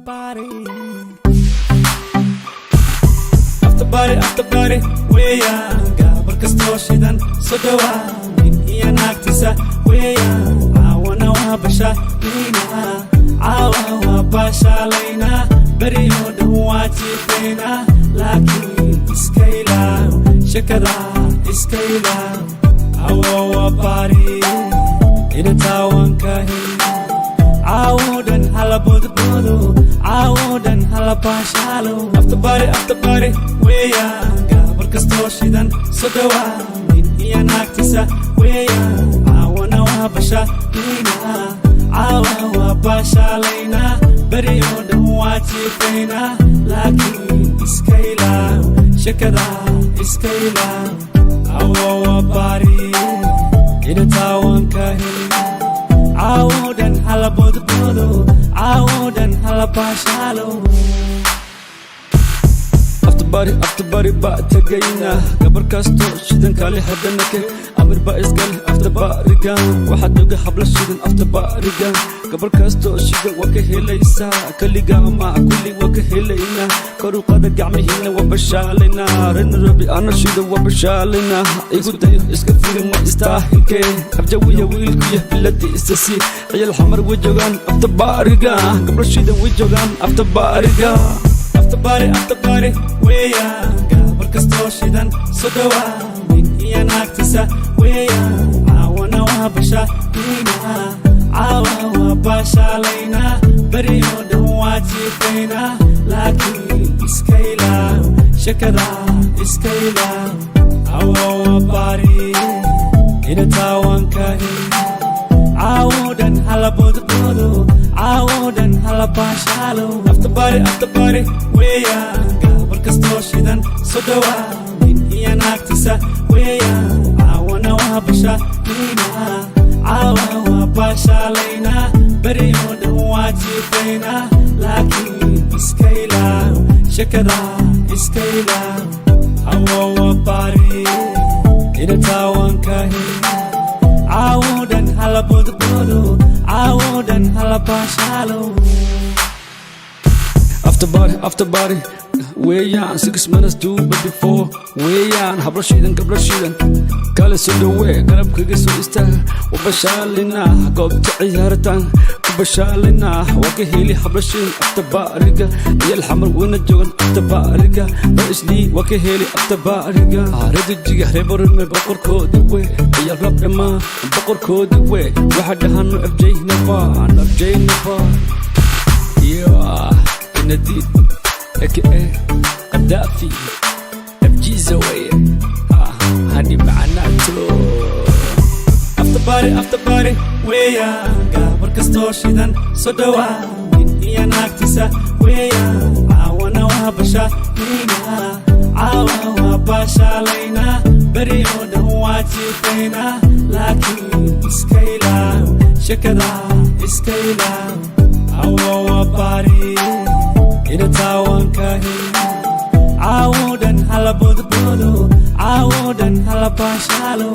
party. After party, weeyaan gabar kastoo shidan soo dhawaa nin iyo naagtiisa weeyaan caawana waa bashaalaynaa caawa waa bashaalaynaa beriyo dhan waa jiifaynaa laakiin iska ilaaw shakada iska ilaaw caawa waa party inantaa waan ka helnaa عاودن على بودو عاودن على باشالو after party ويا قبل كستوشيدن صدوا من يا ناكتسا ويا عاونا وبشالينا عاونا وبشالينا بريو دمواتي فينا لكن اسكيلا شكدا اسكيلا عاوا باري إذا تاوان كاهلنا عاودن على بودو عاودن على باشالو after body baa tagayna gabar kasto shidan kale hadanake amir baa isgal after barigan waxa doga habla shidan after barigan gabar kasto shidan waa ka helaysa kaliga ma kulli waa ka helayna koru qada gacmihina waa bashaalina rin rabi ana shidan waa bashaalina igu dayo iska firin ma istaahilke abjawiya wiilkiya biladi isasi ciyal xamar wajogan after barigan gabar shidan wajogan after barigan after party weeyaan gabar kastoo shidan soo dhawaa nin iyo naagtiisa weeyaan caawana waa bashaalaynaa caawa waa bashaalaynaa beriyo dhan waa jiifaynaa laakiin iska ilaaw shakada iska ilaaw caawa waa party inantaa waan ka helnaa عاودن على بودو عاودن على باشالو after party ويا قبل كستوشيدن صدوا من يا ناكتسا ويا عاونا وبشالينا عاونا وبشالينا بريو دمواتي فينا لكن اسكيلا شكدا اسكيلا عاوا باري إذا تاوان كاهلنا عاودن على بودو عاودن على باشالو after body weeyaan 6 minutes do but before weeyaan habla shidan gabla shidan kala soo dhawee garabkaga soo istaaga waa bashaalinaa goobta ciyaartaan ku bashaalinaa waa ka heli habla shidan after bariga iyo xamar weyna joogan after bariga barislii waa ka heli after bariga radijiga reeborme boqorkoodi we iyo rabdhama boqorkoodi we waxa dhahano afjaynaba نديد aka قدافي FG زوية هاني معناته after party ويا قبل كستو شيدان صدوا من يا ناكتسا ويا عاونا وبشالينا عاونا وبشالينا بريو دمواتي فينا لكن اسكيلا شكدا اسكيلا عاوا باري إذا تاوان كاهلنا عاودن على بودو عاودن على باشالو